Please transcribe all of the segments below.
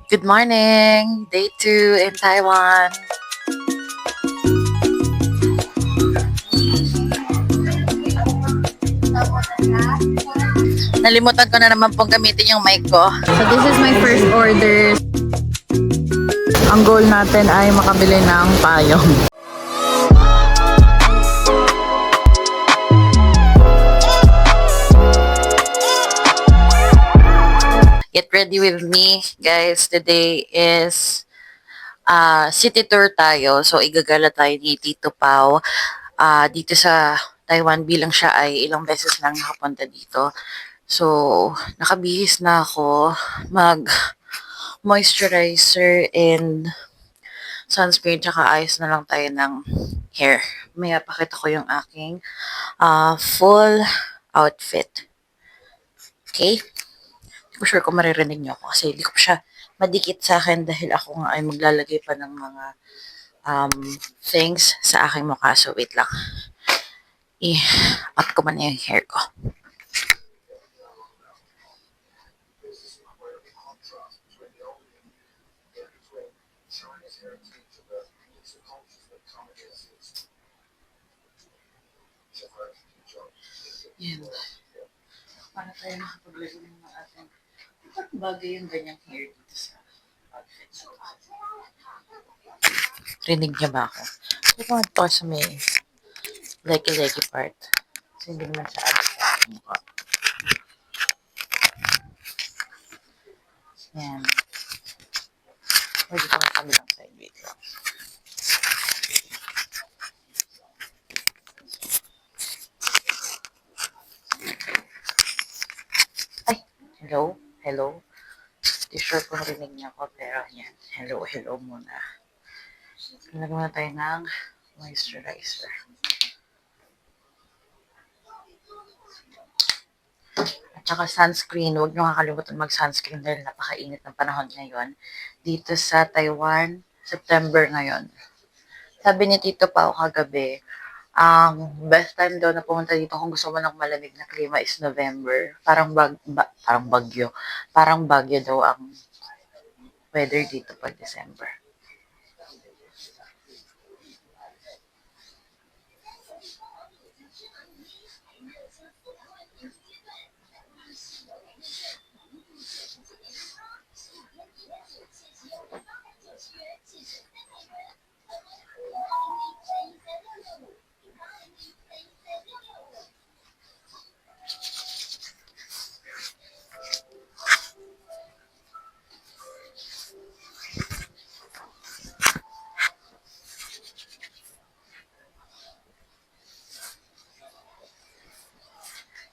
Good morning! Day 2 in Taiwan. Nalimutan ko na naman pong gamitin yung mic ko. So this is my first order. Ang goal natin ay makabili ng payong. Get ready with me, guys. Today is city tour tayo. So, igagala tayo ni Tito Pao dito sa Taiwan bilang siya ay ilang beses lang nakapunta dito. So, nakabihis na ako mag moisturizer and sunscreen tsaka ayos na lang tayo ng hair. Maya pakita ko yung aking full outfit. Okay? Hindi ko sure kung maririnig niyo ako kasi hindi ko siya madikit sa akin dahil ako nga ay maglalagay pa ng mga things sa aking mukha. So, wait lang. I-up ko muna yung hair ko. Yan. Para tayo nakapaglagay ng ating bagay yung ganyang hair dito sa outfit. Rinig niya ba ako? Ito ito sa may leggy part. Kasi hindi naman siya agad sa aking mukha. Yan. Pwede ko na kami lang side. Wait lang. Ay! Hello? Hello? Hindi sure kung rinig niya ako pero yan. Hello, hello muna. Nalagyan muna tayo ng moisturizer. At saka sunscreen. Huwag niyo kakalimutan mag-sunscreen dahil napakainit ng panahon ngayon. Dito sa Taiwan, September ngayon. Sabi ni Tito Pao kagabi, ang best time daw na pumunta dito kung gusto mo ng malamig na klima is November. Parang bagyo. Parang bagyo daw ang weather dito pag December.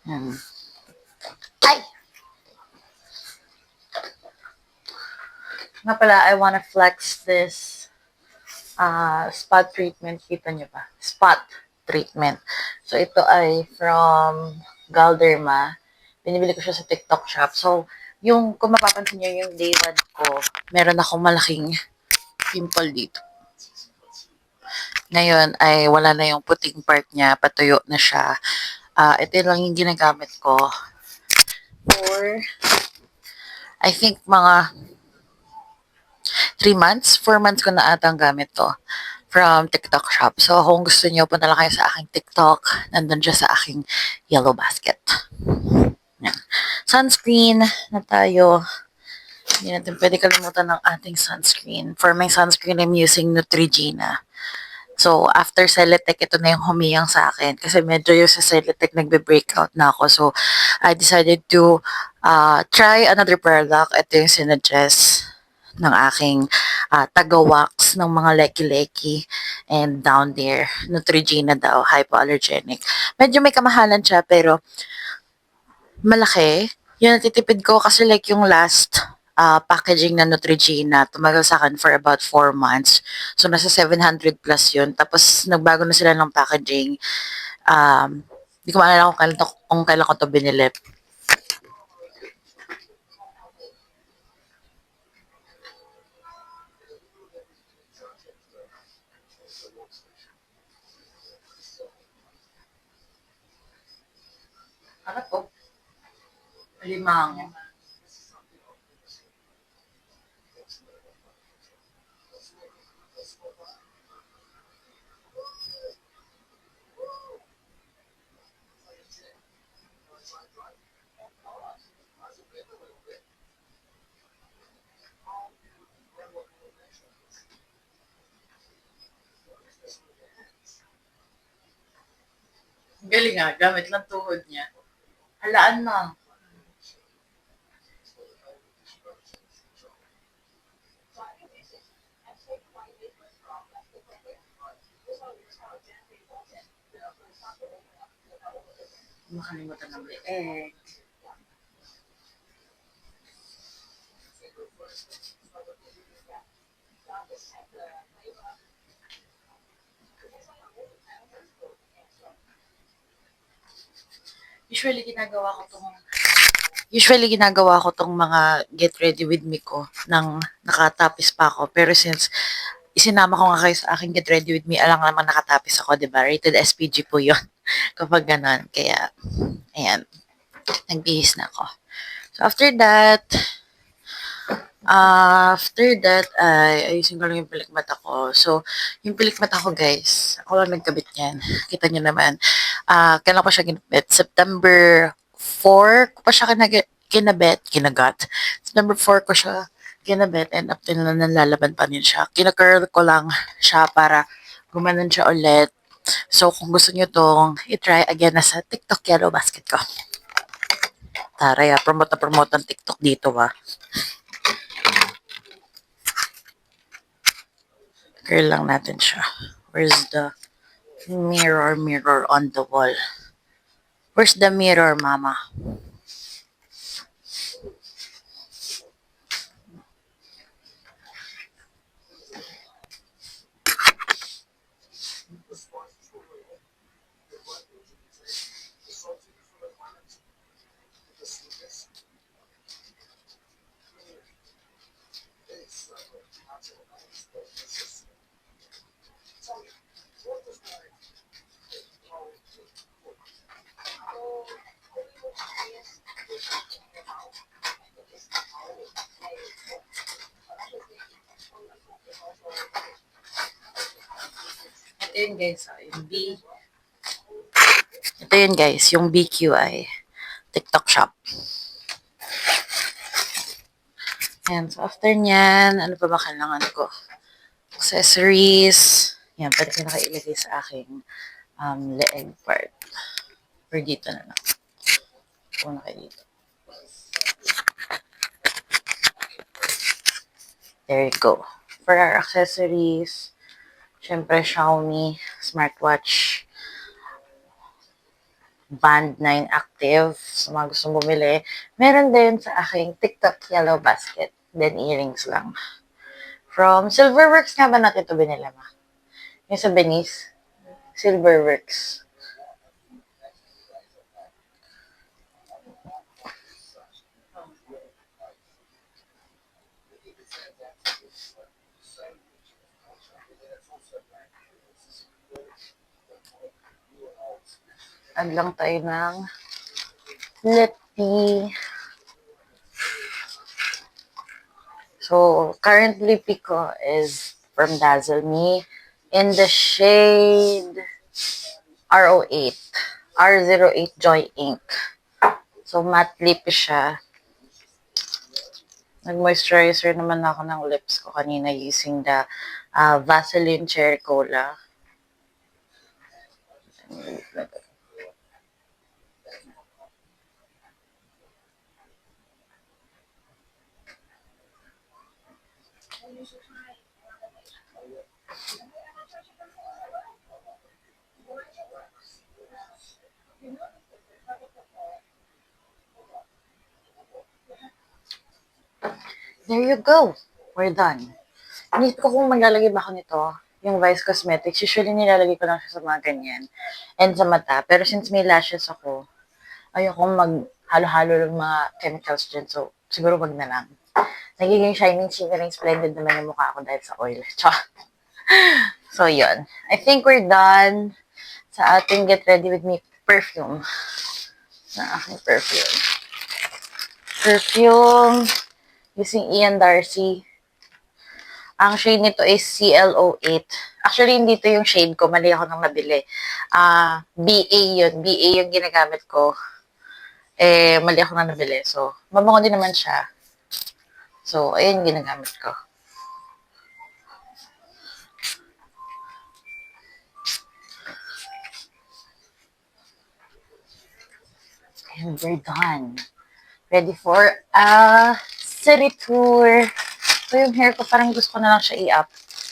Hmm. Ay! Nga pala, I wanna flex this spot treatment. Kita nyo ba? Spot treatment. So, ito ay from Galderma. Binibili ko siya sa TikTok shop. So, kung mapapansin nyo, yung day 1 ko, meron akong malaking pimple dito. Ngayon ay wala na yung puting part niya, patuyo na siya. Ito lang yung ginagamit ko for, I think, mga 3 months, 4 months ko na atang gamit to from TikTok shop. So, kung gusto niyo, punta lang kayo sa aking TikTok. Nandun siya sa aking yellow basket. Yan. Sunscreen na tayo. Hindi natin pwede kalimutan ng ating sunscreen. For my sunscreen, I'm using Neutrogena. So, after Celetec, ito na yung humiyang sa akin. Kasi medyo yung sa Celetec, nagbe-breakout na ako. So, I decided to try another product. Ito yung sinuggest ng aking taga-wax ng mga leki-leki. And down there, Neutrogena daw, hypoallergenic. Medyo may kamahalan siya, pero malaki. Yun, natitipid ko kasi like yung last packaging na Neutrogena, tumagal sa akin for about 4 months. So, nasa 700 plus yun. Tapos, nagbago na sila ng packaging. Hindi ko maalala kung kailan ko to binili. Ano to? Limang. Galing nga, gamit lang tuhod niya. Halaan na. Makalimutan ng leeg. Usually, ginagawa ko tong mga get ready with me ko nang nakatapis pa ako. Pero since isinama ko nga kayo sa aking get ready with me, alang naman nakatapis ako, di ba? Rated SPG po yon kapag ganon. Kaya, ayan, nagbihis na ako. So, ay ayusin ko lang yung pilikmata ko. So, yung pilikmata ko, guys, ako lang nagkabit yan. Kita nyo naman. Kailan ko siya ginabit? September 4 ko pa siya kinagat. September 4 ko siya kinabit and up till na nalalaban pa din siya. Kinacurl ko lang siya para gumanon siya ulit. So, kung gusto nyo tong i-try again, nasa TikTok Yellow Basket ko. Taray, promote na promote ang TikTok dito, Curl lang natin siya. Where's the mirror on the wall? Where's the mirror, mama? Ito yun guys, yung BQI TikTok shop. Ayan, so after nyan, ano pa ba kailangan ko? Accessories. Yan, pwede ko nakailagay sa aking leeg part. Or dito na lang. Puno kayo dito. There you go. For our accessories, syempre Xiaomi smartwatch Band 9 Active. Sa mga gustong bumili. Meron din sa aking TikTok Yellow Basket. Then earrings lang. From Silverworks nga ba natin ito binila, ma? Yung sa Venice. Silverworks. Add lang tayo ng lippy. So, currently Pico is from Dazzle Me in the shade R08. R08 Joy Ink. So, matte lip siya. Nag-moisturizer naman ako ng lips ko kanina using the Vaseline Cherry Cola. There you go. We're done. Inisip ko kung maglalagay ba ako nito, yung Vice Cosmetics. Usually nilalagay ko lang siya sa mga ganyan. And sa mata. Pero since may lashes ako, ayokong mag-halo-halo ng mga chemicals dyan. So, siguro wag na lang. Nagiging shining, shimmering, splendid naman yung mukha ko dahil sa oil. So, yun. I think we're done sa ating Get Ready With Me perfume. Na aking perfume. Perfume using Ian Darcy. Ang shade nito is CL08. Actually, hindi to yung shade ko. Mali ako nang nabili. BA yun. BA yung ginagamit ko. Mali ako nang nabili. So, mabango din naman siya. So, ayun yung ginagamit ko. And we're done. Ready for a city tour. So, yung hair ko, parang gusto ko na lang siya i-up.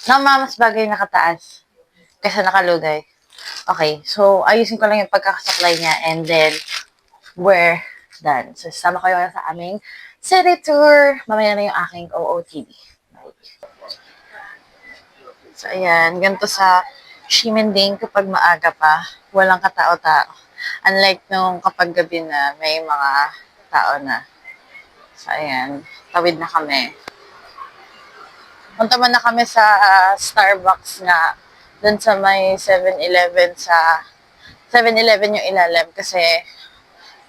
Mas bagay nakataas kaysa nakalugay. Okay, so ayusin ko lang yung pagkakasaklay niya and then we're done. So, sama kayo sa aming city tour. Mamaya na yung aking OOTD. So, ayan. Ganito sa Ximending kapag maaga pa, walang katao-tao. Unlike nung kapag gabi na, may mga tao na. So, ayan. Tawid na kami. Punta man na kami sa Starbucks nga. Doon sa may 7-Eleven sa 7-Eleven yung ilalim kasi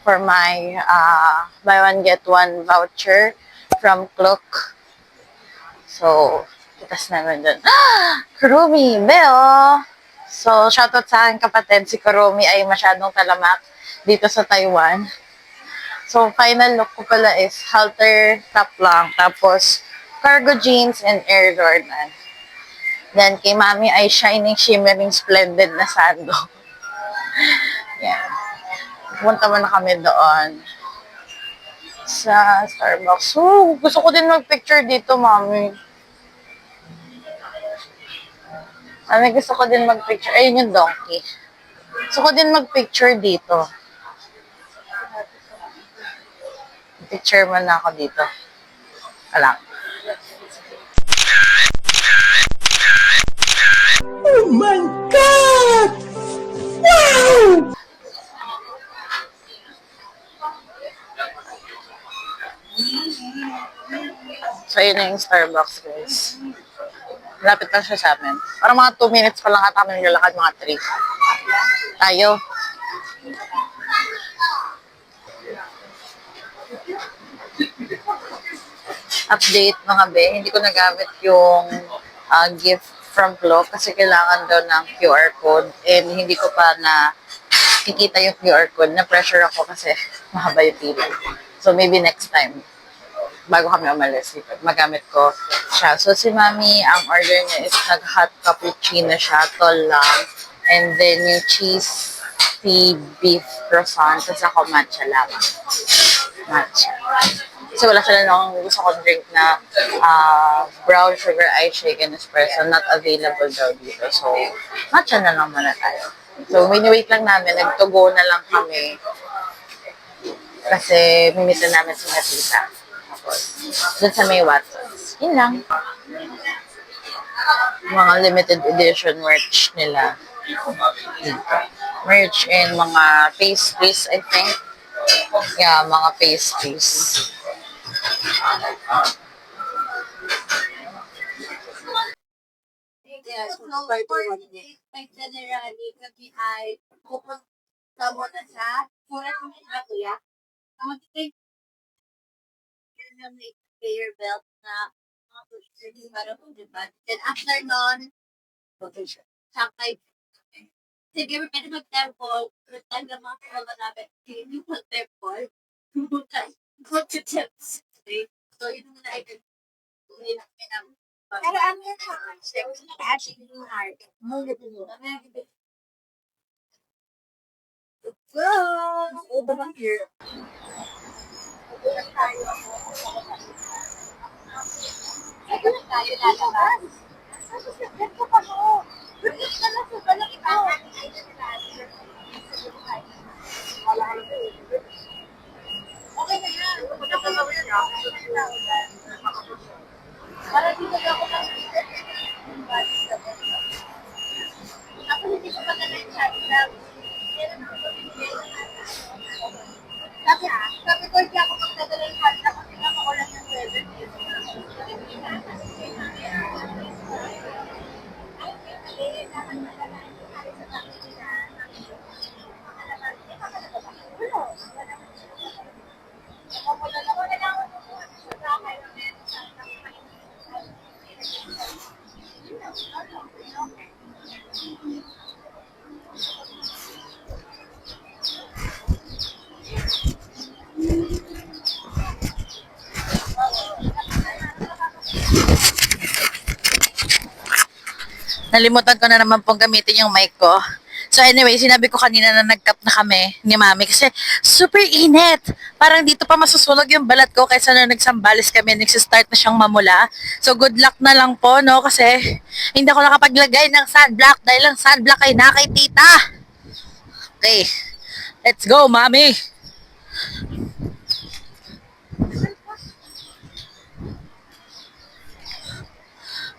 for my buy one get one voucher from Klook. So, kitas namin doon. Kurumi, Beo! So, shoutout sa aking kapatid. Si Kurumi ay masyadong talamak dito sa Taiwan. So, final look ko pala is halter top lang. Tapos, cargo jeans and Air Jordan. Then, kay Mami ay shining, shimmering, splendid na sando. Yan. Punta mo na kami doon sa Starbucks. Gusto ko din mag-picture dito, Mami. Mami, gusto ko din mag-picture. Ayun yung donkey. Gusto ko din mag-picture dito. Picture mo na ako dito. Alam. Oh my God! Wow! So, yun na yung Starbucks, guys. Lapit lang siya sa amin. Parang mga 2 minutes pa lang ata kami naglalakad, mga 3. Tayo. Update, mga be. Hindi ko nagamit yung gift from Klook kasi kailangan daw ng QR code and hindi ko pa na kikita yung QR code. Na-pressure ako kasi mahaba yung pila. So, maybe next time, bago kami umalis, magamit ko siya. So, si Mami, ang order niya is nag-hot cappuccino siya, tall lang. And then, yung cheese tea beef croissant. Tapos ako, matcha lang. Matcha. Kasi wala sila nung gusto kong drink na brown sugar ice shake and espresso. Not available daw dito. So, matcha na lang muna tayo. So, wait lang namin. Nagtugo na lang kami. Kasi, mimita namin si Natita. Doon sa may Watsons. Yun lang. Mga limited edition merch nila. Dito. Merch and mga pastries, I think. Yeah, mga pastries. Yes, no, may generally kasi ay pupunta mo na sa pura ng kuya. Mag-take yung conveyor belt na mga tuloy para po, diba? Then after nun, sakay. Sige, pwede mag-temple. Return ng mga kawala namin. Hindi mag-temple. Go to tips. So, yun muna ay pero ano yan ha? Actually, yung heart. Go! Over here. Ito na tayo lalabas. Ito pa mo. Ito na sa balang ito. Okay na yan. Para dito ako lang ako hindi ko pa na chat na sabi ko hindi ako magdadala yung chat na kasi nakakulan ng weather. Nalimutan ko na naman pong gamitin yung mic ko. So anyway, sinabi ko kanina na nag-cup na kami ni Mami kasi super init. Parang dito pa masusunog yung balat ko kaysa na nagsambales kami, nagsistart na siyang mamula. So good luck na lang po, no? Kasi hindi ako nakapaglagay ng sunblock dahil ang sunblock ay na kay tita. Okay, let's go, Mami!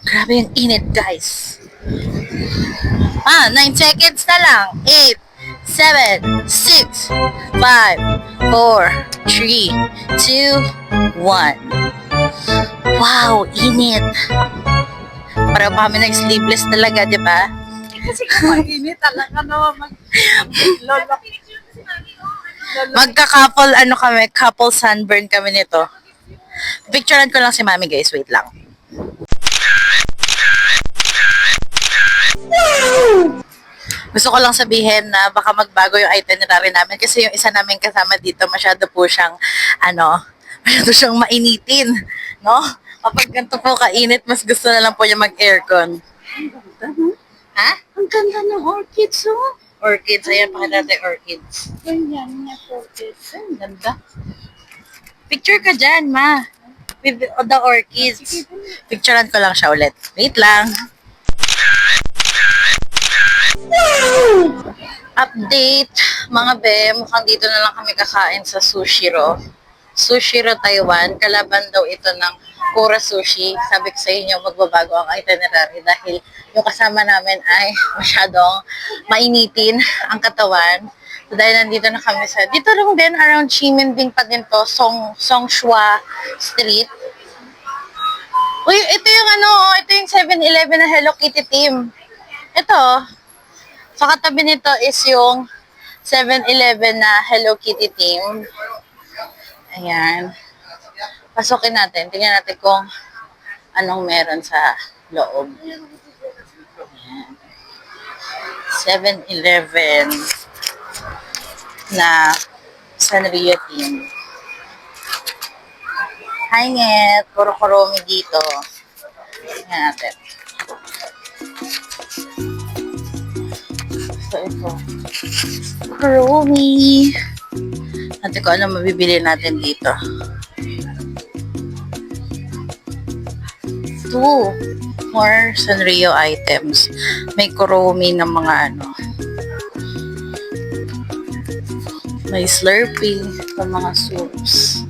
Grabe yung init, guys. 9 seconds na lang. 8, 7, 6, 5, 4, 3, 2, 1. Wow, init. Para pa kami nag-sleepless talaga, di ba? Kasi kung init talaga naman Magka-couple, couple sunburn kami nito. Picturean ko lang si Mami, guys. Wait lang. Gusto ko lang sabihin na baka magbago yung itinerary namin kasi yung isa namin kasama dito masyado po siyang masyado siyang mainitin, no? Kapag ganito po kainit, mas gusto na lang po niya mag-aircon. Ha? Ang ganda ng orchids, oh. Orchids, ayan pakita natin orchids. Ganyan niya, orchids. Ang ganda. Picture ka dyan, ma. With the orchids. Picturean ko lang siya ulit. Wait lang. Update, mga be, mukhang dito na lang kami kakain sa Sushiro. Sushiro Taiwan, kalaban daw ito ng Kura Sushi. Sabi ko sa inyo, magbabago ang itinerary dahil yung kasama namin ay masyadong mainitin ang katawan. So, dahil nandito na kami sa, dito lang din, around Ximending pa din to, Songshua Street. Uy, ito yung ito yung 7-Eleven na Hello Kitty team. Ito, sa katabi nito is yung 7-Eleven na Hello Kitty team. Ayan. Pasukin natin. Tingnan natin kung anong meron sa loob. Ayan. 7-Eleven na Sanrio team. Hi, Nget. Puro kuromi dito. Tingnan natin. So, ito. Kuromi. Natin ko ano mabibili natin dito. 2 more Sanrio items. May kuromi ng mga may Slurpee ng mga soups.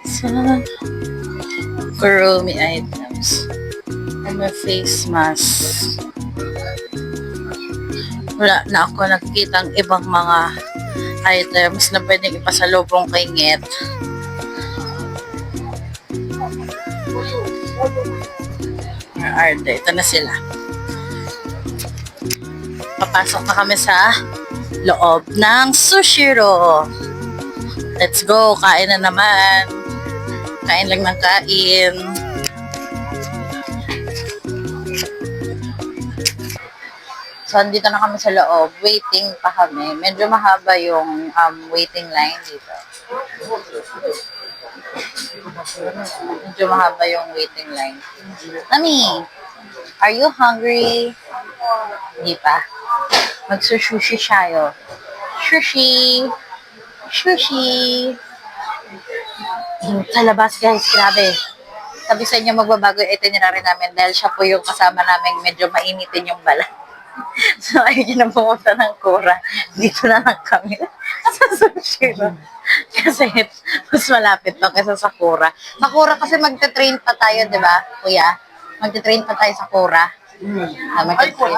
So, kuromi items. And may face mask. Wala na ako nakikita ang ibang mga items na pwedeng ipasalubong kay Nget. Arte, ito na sila. Papasok na kami sa loob ng Sushiro. Let's go, kain na naman. Kain lang ng kain. So, andito na kami sa loob. Waiting pa kami. Medyo mahaba yung waiting line dito. Medyo mahaba yung waiting line. Mami, are you hungry? Hindi pa. Magsusushi siya. Sushi! Sushi! Sa labas, guys. Grabe. Sabi sa inyo, magbabago yung itinerary namin dahil siya po yung kasama namin medyo mainitin yung balat. So, ayun yun na pumunta ng Kura. Dito na lang kami. Sa Sushiro. Kasi mas malapit to kaysa sa Kura. Sa Kura kasi magte-train pa tayo, di ba, kuya? Magte-train pa tayo sa Kura. Magte-train.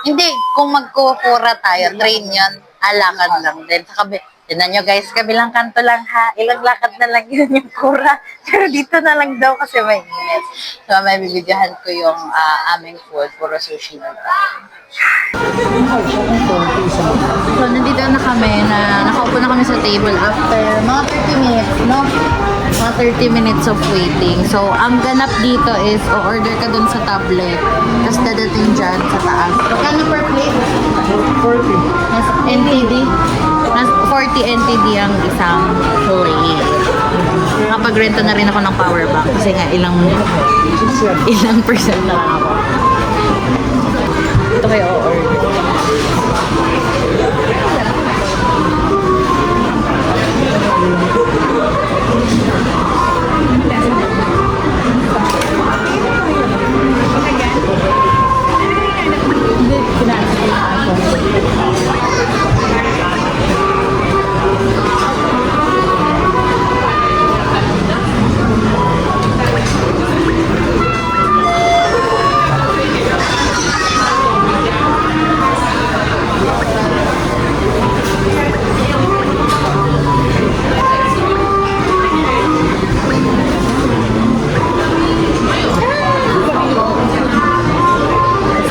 Hindi, kung magkukura tayo, train yun, alakad lang din. Sa tinan nyo guys, kabilang kanto lang ha. Ilang lakad na lang yun yung Kura. Pero dito na lang daw kasi may init. So, may bibidyohan ko yung aming food. Puro sushi na ba. So, nandito na kami nakaupo na kami sa table after mga 30 minutes, no? Mga 30 minutes of waiting. So, ang ganap dito is o-order ka dun sa tablet. Tapos dadating dyan sa taas. Kano per plate? 40. Mas NTD? Mas 40 NTD ang isang plate. Kapag magrenta na rin ako ng power bank kasi nga ilang percent na lang ako. Ito kayo order.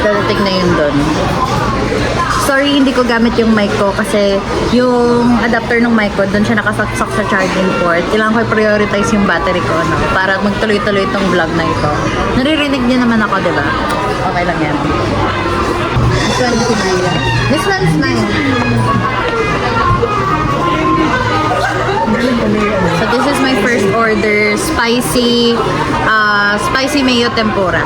Dadating na yun doon. Sorry, hindi ko gamit yung mic ko kasi yung adapter ng mic ko, doon siya nakasaksak sa charging port. Kailangan ko i-prioritize yung battery ko, no? Para magtuloy-tuloy itong vlog na ito. Naririnig niyo naman ako, di ba? Okay lang yan. This one is mine. This one's mine. So this is my first order, spicy mayo tempura.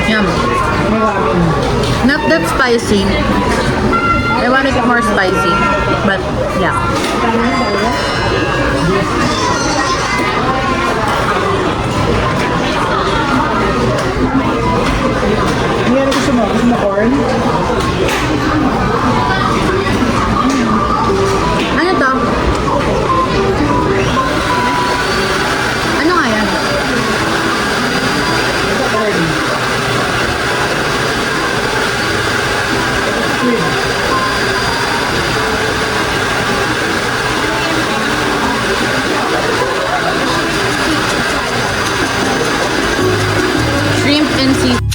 Yum. Not that spicy. I want it more spicy, but yeah. Ano gusto mo? Gusto mo corn? Ano to? Ano nga yan? Corn. Shrimp and seafood.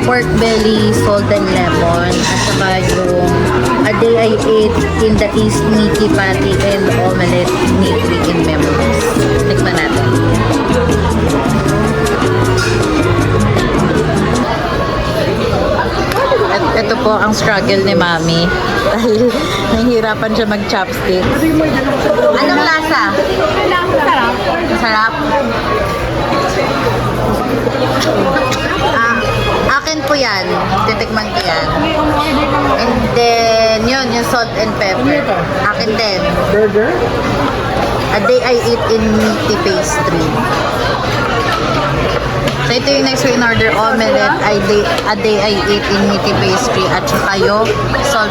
pork belly, salt and lemon, at saka yung a day I ate in the East meaty patty and omelette meaty in memories. Tikman natin. At ito po ang struggle ni Mami dahil nahihirapan siya mag-chopstick. Anong lasa? Sarap. Sarap? Akin po yan. Titikman ko yan. And then, yun, yung salt and pepper. Akin din. Burger? A day I eat in meaty pastry. So, ito yung next in order omelette. A day I eat in meaty pastry. At saka yung salt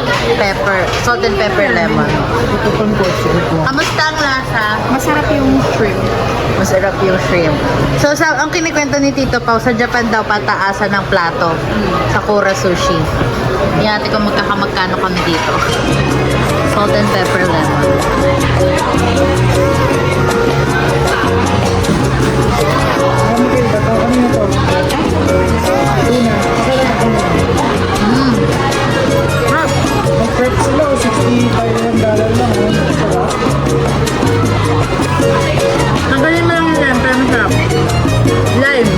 and pepper lemon. Ito pang kotse. Kamusta ang lasa? Masarap yung shrimp. Masarap yung shrimp. So, ang kinikwento ni Tito Pao, sa Japan daw pataasan ng plato sa Kura Sushi. Yan, natin kung magkano kami dito. Salt and pepper lemon. Sila, $65 lang. Tanggalin mo lang yung lime, pero masarap. Lime.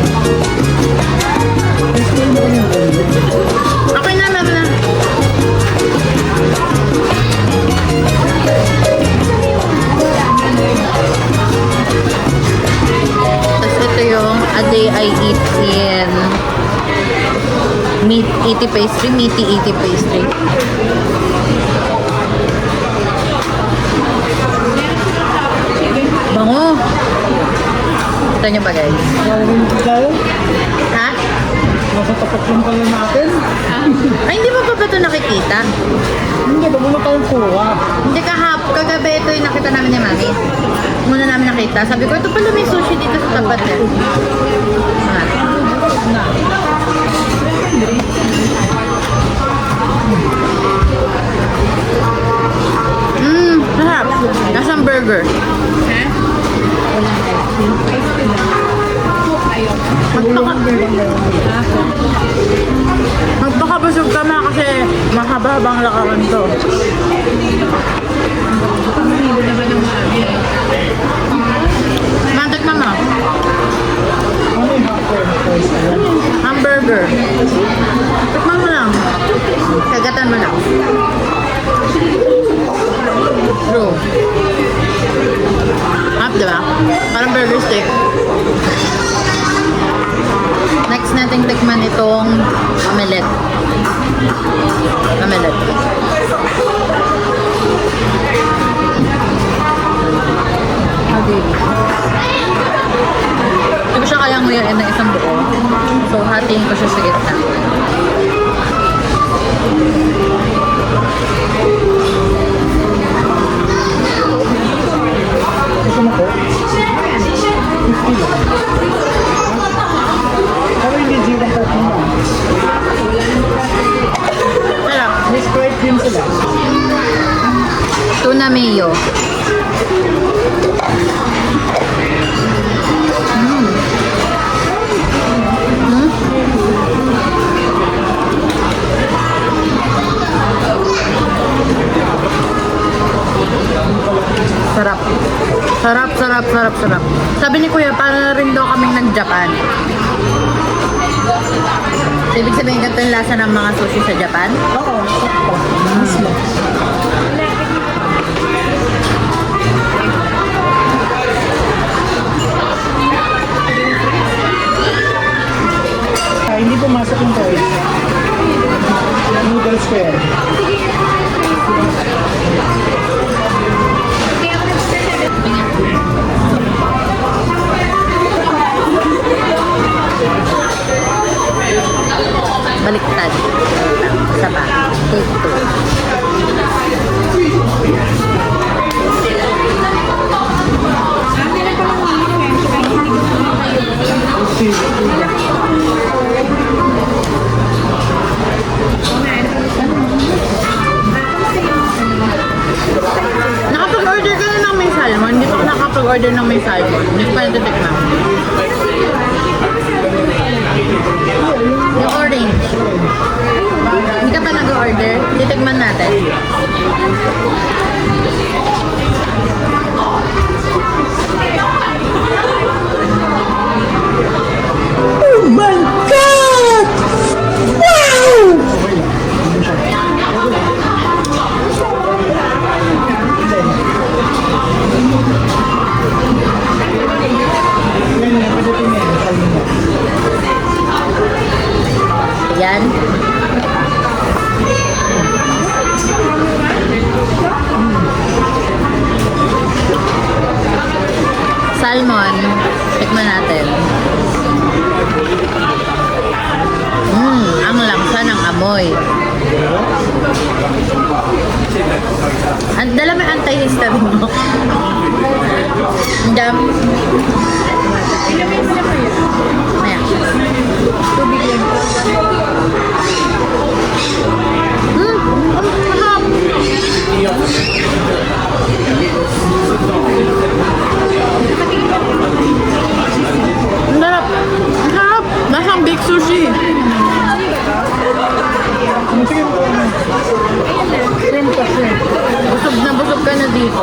Okay na, meron na. Meaty pastry, meaty eaty pastry. Bango! Kita niyo ba guys? Maraming tayo. Ha? Nasa tapat lang pala natin. Ay, hindi mo pa ba ito nakikita? Hindi, ba muna tayong kuha? Hindi kagabi ito yung nakita namin ni Mami. Muna namin nakita. Sabi ko, ito pala may sushi dito sa tapat eh. Ah. Sarap. Lasang burger. Magpakabusog ka na kasi mahaba-habang lakaran to. Mantik mama. Ano yung hapon? Hamburger. Tikman mo lang. Kagatan mo lang. True. Hap, diba? Parang burger steak. Next nating tikman itong omelette. Omelette. Okay. Hindi ko siya kayang nguyain ng isang buo. So, hatiin ko siya sa gitna. Gusto mo ko? 50 lang. Pero hindi zero part mo. Sarap. May Sprite din sila. Tuna mayo. Sarap. Sarap, sarap, sarap, sarap. Sabi ni Kuya, para rin daw kaming nag-Japan. Ibig sabihin ganito yung lasa ng mga sushi sa Japan? Oo, sakto. Mismo. Hindi pumasok yung toys. Noodles ko yan. Baliktad. Isa pa. Take two. Nakapag-order ka na ng may salmon? Hindi pa ako nakapag-order ng may salmon. Hindi ko pa natitikman. Yung orange. Hindi ka pa nag-order? Titikman natin. Oh my God! Wow! Yan. Salmon. Tikman natin. Ang langsa ng amoy. Dala mo yung anti-histamine mo. Dam. Maya. Tubig yan. Mahap. Ang sarap. Ang sarap. Lasang big sushi. Busog ka na dito.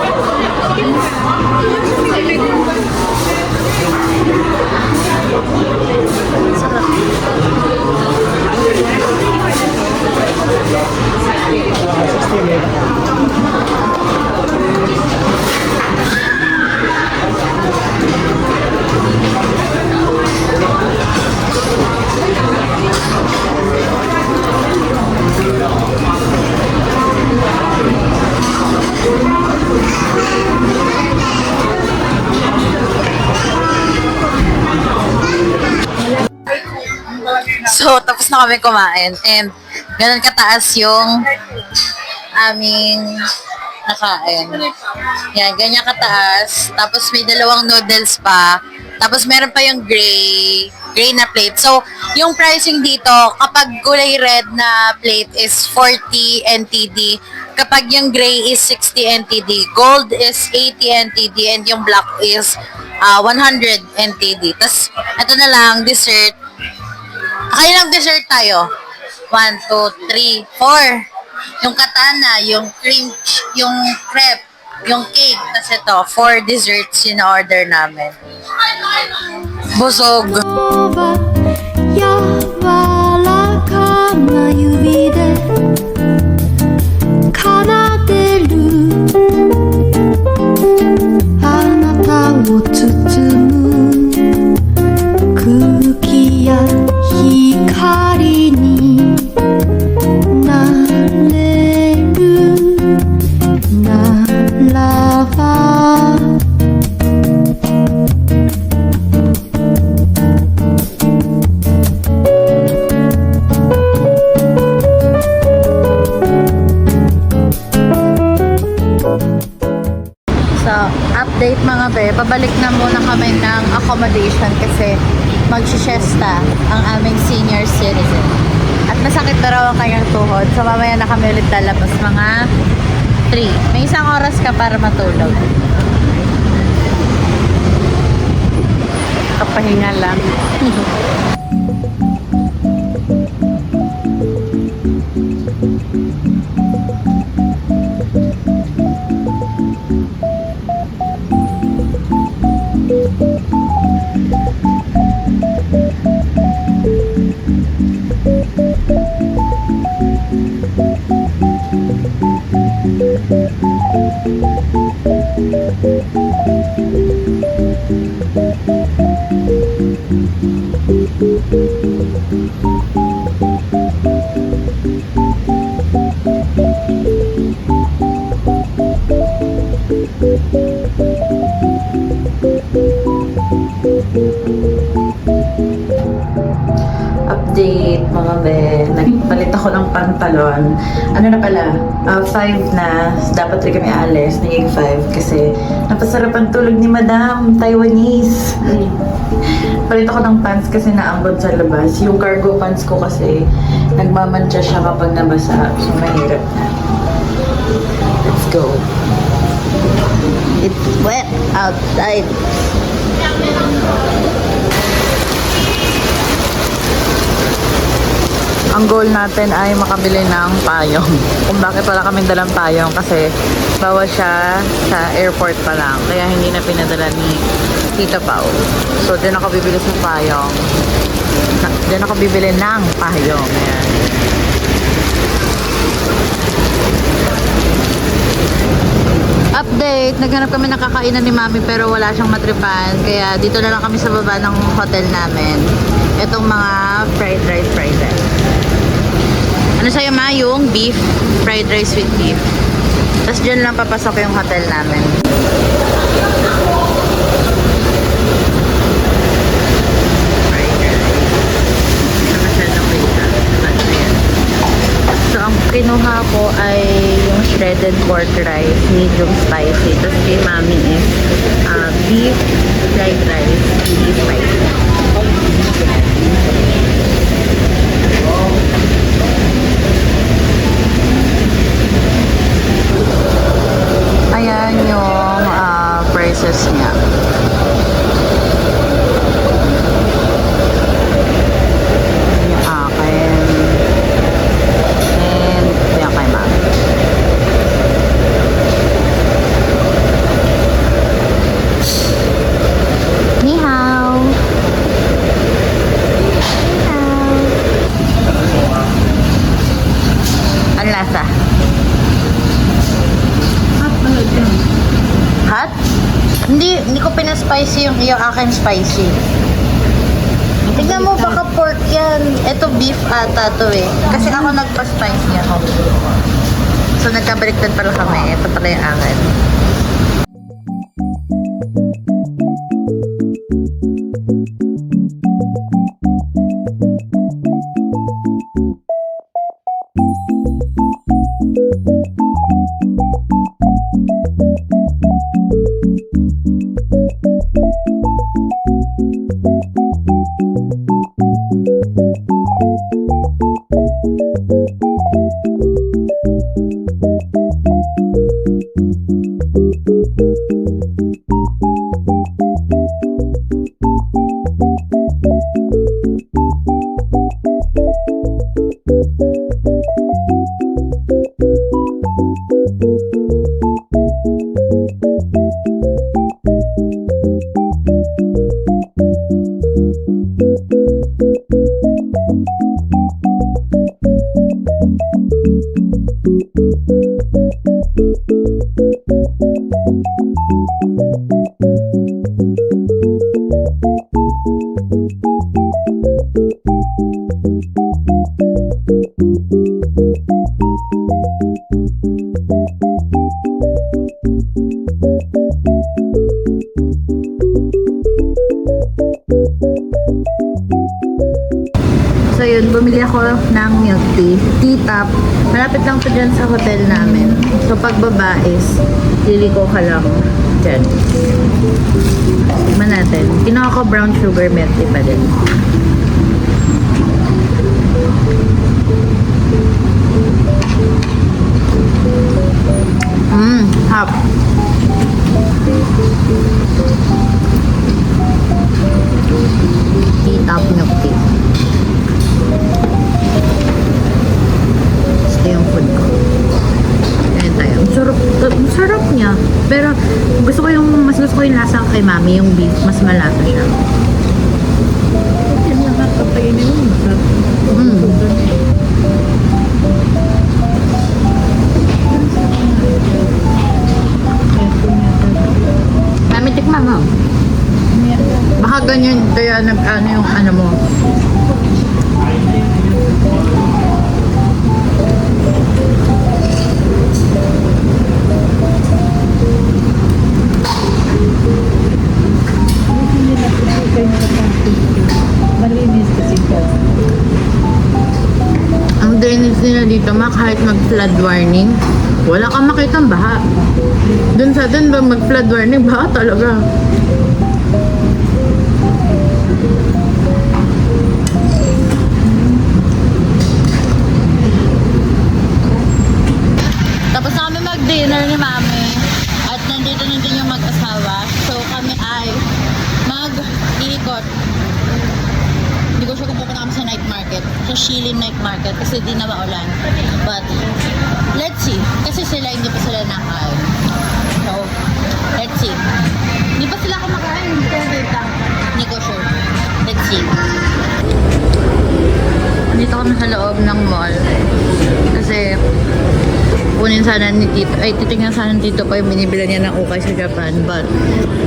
tapos na kami kumain. And ganun kataas yung aming nakain. Yan, ganyan kataas. Tapos may dalawang noodles pa. Tapos meron pa yung gray na plate. So, yung pricing dito, kapag kulay red na plate is 40 NTD. Kapag yung gray is 60 NTD. Gold is 80 NTD. And yung black is 100 NTD. Tapos, ito na lang, dessert. Kaya lang dessert tayo. 1, 2, 3, 4. Yung katana, yung cream, yung crepe, yung cake. Tapos ito, 4 desserts yung order namin. Busog. 柔らかな指で奏でるあなたを包む空気や光になれるならばSo, update mga be, pabalik na muna kami ng accommodation kasi mag-siesta ang aming senior citizen. At masakit na raw ang kanyang tuhod. So, mamaya na kami ulit lalabas mga 3. May isang oras ka para matulog. Kapahinga lang. Update mga be, nagpalit ako ng pantalon. Ano na pala, 5 na, dapat rin kami alis, naging 5 kasi napasarap ang tulog ni Madam, Taiwanese. Palit ako ng pants kasi naambon sa labas. Yung cargo pants ko kasi nagmamantsa siya kapag nabasa, so mahirap na. Let's go. It's wet outside. Ang goal natin ay makabili ng payong. Kung bakit wala kaming dalang payong kasi bawa siya sa airport pa lang. Kaya hindi na pinadala ni Tita Pao. So, din ako bibili sa payong. Din ako bibili ng payong. Ayan. Update! Naghanap kami ng kakainan ni Mami pero wala siyang matripan. Kaya dito na lang kami sa baba ng hotel namin. Itong mga fried rice. Ano sa'yo ma? Yung beef, fried rice with beef. Tapos dyan lang papasok yung hotel namin. Fried rice. Hindi na masyadong kita. So, ang kinuha ko ay yung shredded pork rice, medium spicy. Tapos kay Mami is beef, fried rice, really spicy. Ayan yung prices niya. Yung akin. And yung kay Mami. Ni hao. Ang lasa. Hot? Hindi ko pina-spicy yung akin spicy. Tignan mo, baka pork yan. Ito beef ata to eh. Kasi ako nagpa-spicy ako. So nagkabaliktad pala kami. Ito pala yung akin. So yun, bumili ako ng milk tea. T-top. Malapit lang to dyan sa hotel namin. So pagbaba is, liliko ka lang dyan. Tignan natin. Kinuha ko brown sugar milk tea pa din. Hap. T-top milk tea. Gusto yung food ko. Ganyan tayo. Ang sarap niya. Pero mas gusto ko yung lasa kay mami, yung beef. Mas malasa siya. Yan lang at papainin mo. Mami, tikman mo. Baka ganyan kaya nag-ano yung ano mo. Malinis kasi ka. Ang drainage nila dito, kahit mag-flood warning, wala kang makitang baha. Dun sa atin ba mag-flood warning, baha talaga. Tapos na kami mag-dinner ni mami at nandito na din yung mag-asawa. So kami ay mag-iikot. Hindi ko sure kung pupunta kami sa night market, sa Shilin night market kasi di na maulan. But let's see, kasi hindi pa sila nakain. So let's see. Hindi pa sila kumakain, hindi ko sure. Let's see. Dito kami sa loob ng mall kasi kunin sana ni Tito, titignan sana ni Tito pa yung binibila niya ng ukay sa Japan, but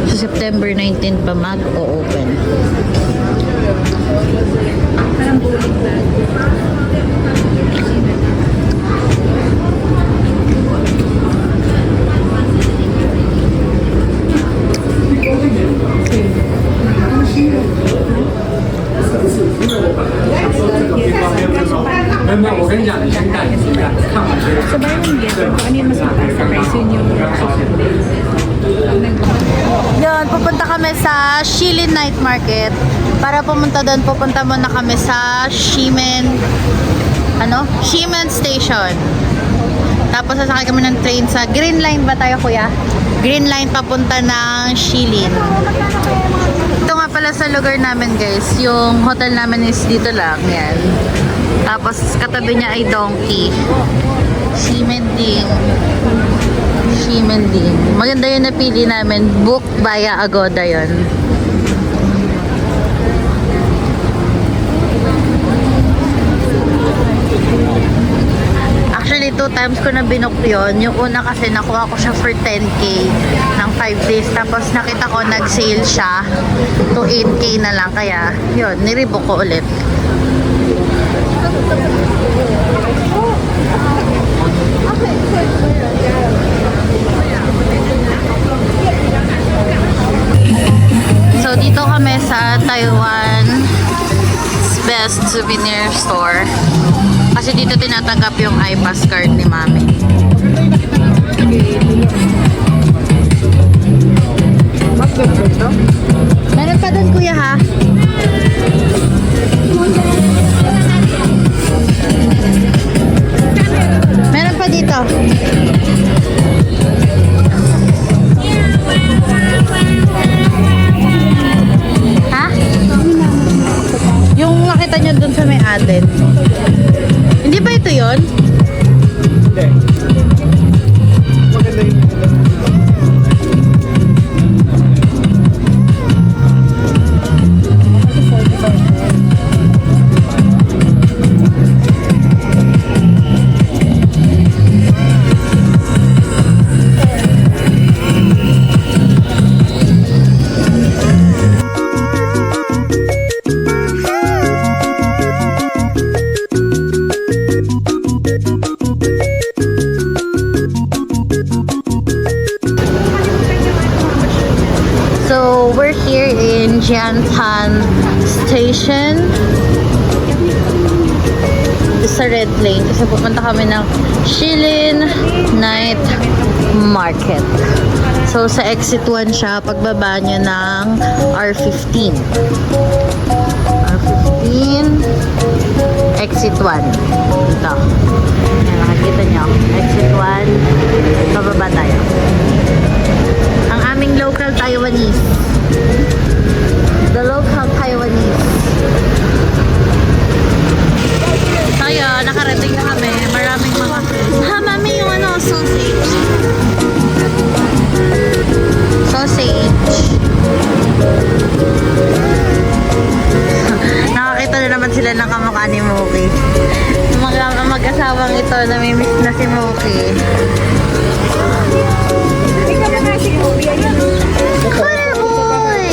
sa September 19 pa mag-o-open. Parang bulit na. Sabay yung get kung ano yung mas mataas sa price yun yung Yun, pupunta kami sa Shilin Night Market. Para pumunta doon, pupunta muna kami sa Shimen Station. Tapos sasakay kami ng train sa Green Line ba tayo, kuya? Green Line papunta ng Shilin. Ito nga pala sa lugar namin, guys. Yung hotel namin is dito lang, yan. Tapos katabi niya ay Donkey. Ximending. Maganda yung napili namin. Book via Agoda yon. Actually, 2 times ko na binook yun. Yung una kasi nakuha ko siya for 10K ng 5 days. Tapos nakita ko nag-sale siya to 8K na lang. Kaya yun, nirebook ko ulit. So dito kami sa Taiwan Best Souvenir Store. Kasi dito tinatanggap yung iPass card ni Mami. Meron pa doon, kuya, ha? Meron pa dito. Ha? Yung nakita nyo dun sa may atin. Hindi ba ito yon? Hindi. Maganda yung So, we're here in Jiantan Station. Sa Red Lane. Kasi pupunta kami ng Shilin Night Market. So, sa exit 1 siya. Pagbaba nyo ng R15. R15. Exit 1. Ito. Ayan, nakikita nyo. Exit 1. Pababa tayo. Ang aming local Taiwanese. The local Taiwanese. Tayo, nakarating na kami. Maraming mga... Ha, mami, yung ano, sausage. Sausage. Nakakita na naman sila ng kamukha ni Mookie. Mag-asawang ito, namimiss na si Mookie. Hi, boy!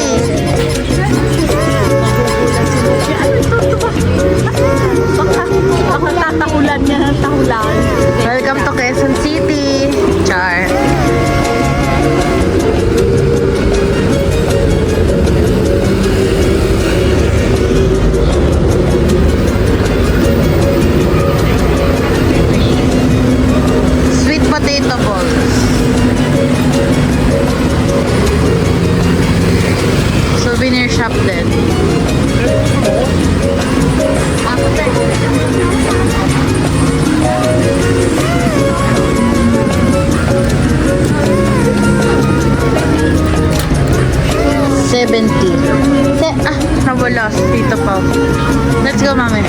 Ako tatahulan niya ng tahulan. Welcome to Quezon City. Char. Sweet potato balls. Souvenir shop din. Nawala si Tita Pao. Let's go, mami.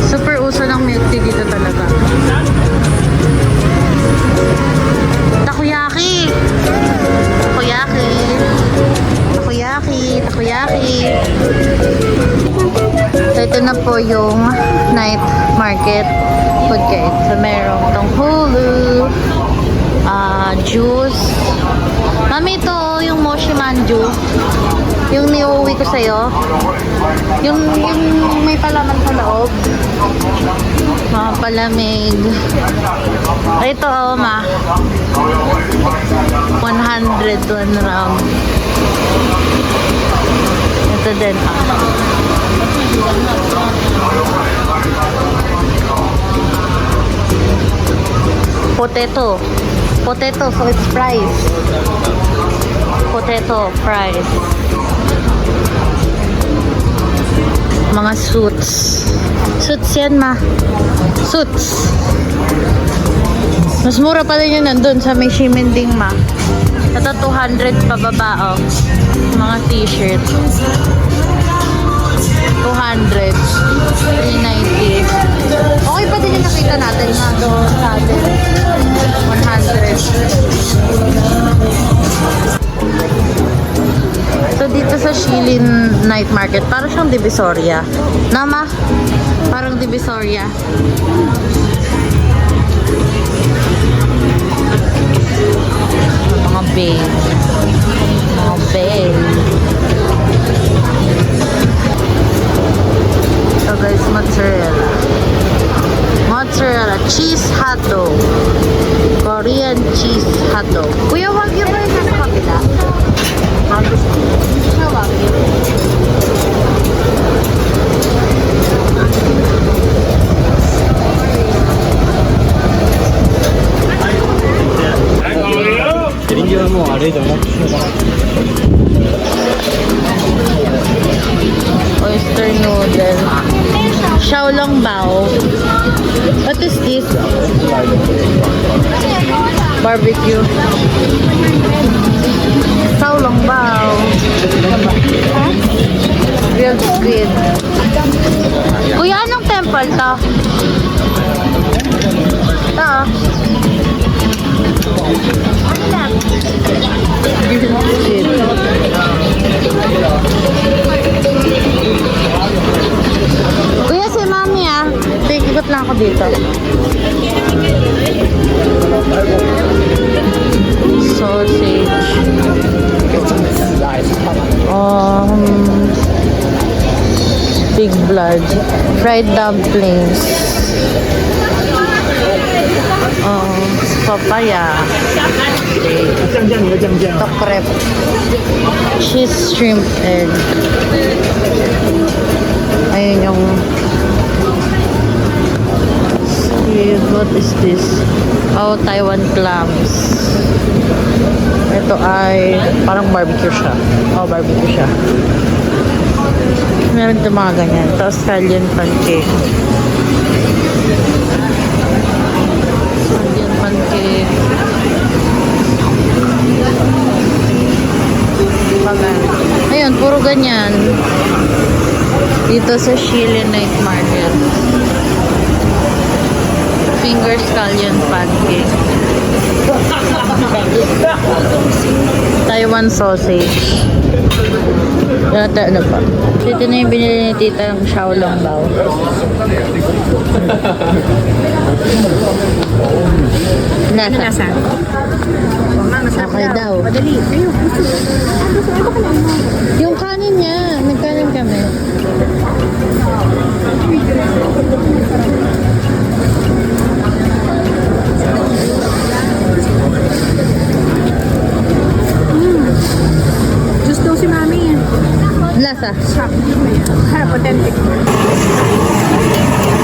Super uso ng milk tea dito talaga. Takoyaki! Takoyaki! Takoyaki! Takoyaki! So, ito na po yung night market food guide. So, merong tonghulu, juice. Mami, ito yung mochi manju. Yung niuwi ko sa'yo. Yung may palaman sa loob. Mga palamig. Ito, oh, ma. 101 ram. Ito din, Potato. Potato, so it's fries. Potato, fries. Mga suits. Suits yan, ma. Suits. Mas mura pa rin yun nandun sa may Shimending, ma. Ito 200 pababa, oh. Mga t-shirt. 200. 390. Okay pa din yung nakita natin na doon sa atin. 100. So, dito sa Shilin Night Market, parang siyang Divisoria. Nama? Parang Divisoria. Mga babe. Mga babe. So guys, mozzarella. Mozzarella. Cheese hot dog. Korean cheese hot dog. Kuya, wagyu ba yung nasa kapila? Siya wagyu. Barbecue. Sao long bao. Grilled squid. Kuya, anong temple to? Ito. Kuya, si mami ah. Tikikot lang ako dito. Sausage. Pig blood. Fried dumplings. Papaya. Ito crepe. Cheese shrimp egg. Ayun yung what is this? Oh, Taiwan clams. Ito ay parang barbecue siya. Oh, barbecue siya. Meron ito mga ganyan. Ito Australian pancake. Australian pancake. Ayun, puro ganyan. Dito sa Chile Night Market. Finger scallion pancake. Taiwan sausage. Yata ano pa. Ito na yung binili ni tita ng Xiaolong Bao. Lasa. Okay daw. Yung kanin niya. Nagkanin kami. Just daw si Mami. Lasa. Authentic.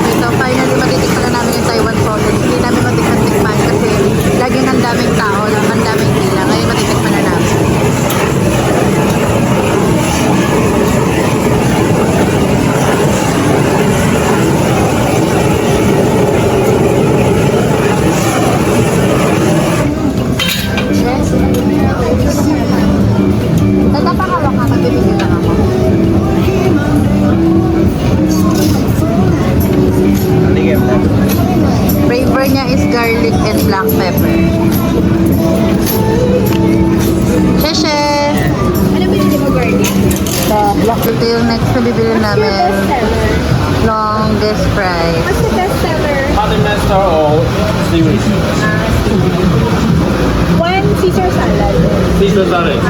Ito, finally matitikman na namin yung Taiwan sausage. Hindi namin matikman kasi lagi ng daming tao lang, ang daming hila. Ngayon matitikman na namin. Tatapakawak ka, magbibigyan lang ako. Flavor niya is garlic and black pepper. Sheshe! Ano binili mo, Gardy? Ito yung next na bibili namin. Longest fries. What's the best seller? Pardon master or seaweed? One Caesar salad. Caesar salad.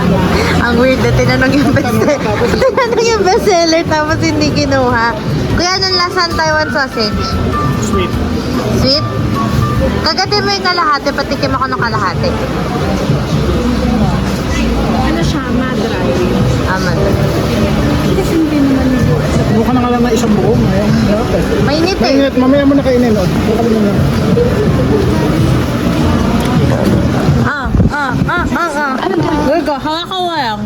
Ang weird na tinanong yung bestseller. Tinanong yung bestseller tapos hindi kinuha. Kuya, anong lasa ng Taiwan sausage? Sweet. Sweet? Kagatin mo yung kalahati, patikim ako ng kalahati. Ano siya? Madry. Aman. Kasi hindi naman Buka na nga lang na isang buo. Mainit eh. Mainit, mamaya mo na kainin. Oh. Buka mo na. Virgo, hawak ka lang.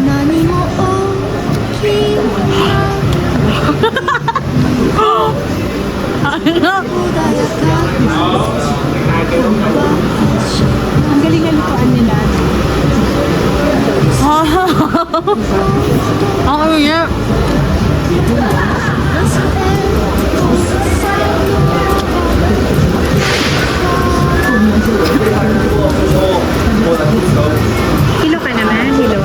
Nani mo, ang galing ang lutuan nila. Ang ulit. Kilo ka naman, Hilo.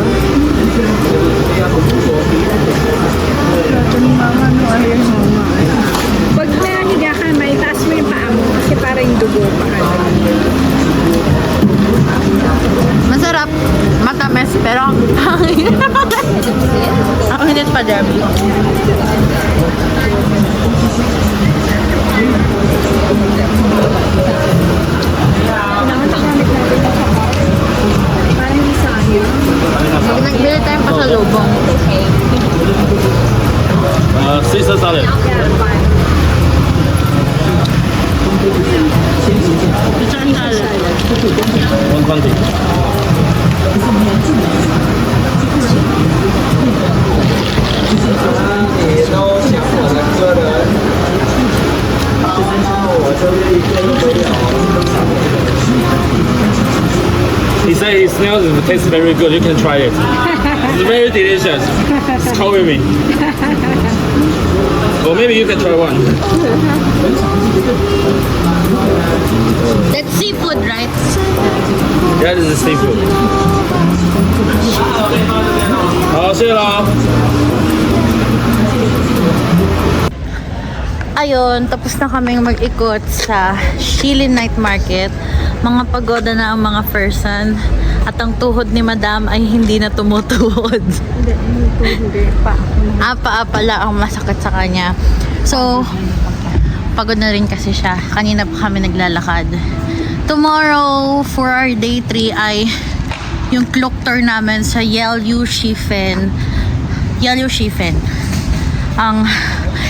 Pag nahiga ka, may taas mo yung paa mo kasi para yung dugo pa ka. Masarap. Matamis, pero ang hangin. Ang init pa dyan. Kailangan tagamit natin yung saka. Para hindi sayang. Nagbili tayo pa sa lubong. Caesar salad. Yeah, fine. Saan salad? 120. He said it smells and it tastes very good. You can try it. It's very delicious. It's cold with me. Or maybe you can try one. That's seafood, right? That is the seafood. 好，谢谢喽。 Ayun, tapos na kaming mag-ikot sa Shilin Night Market. Mga pagoda na ang mga person. At ang tuhod ni Madam ay hindi na tumutuhod. Hindi pa. Apa pala ang masakit sa kanya. So, pagod na rin kasi siya. Kanina pa kami naglalakad. Tomorrow, for our day 3 ay yung clock tour namin sa Yelyu Shifen. Ang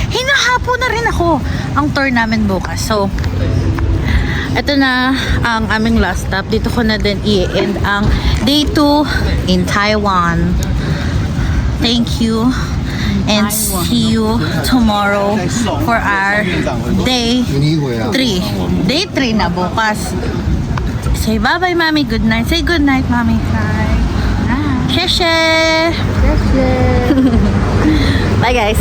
hinahapo na rin ako ang tour namin bukas. So, ito na ang aming last stop. Dito ko na din i-end ang day 2 in Taiwan. Thank you. And see you tomorrow for our day 3. Day 3 na bukas. Say bye-bye, Mommy. Good night. Say good night, Mommy. Bye. Sheshe. Bye, guys.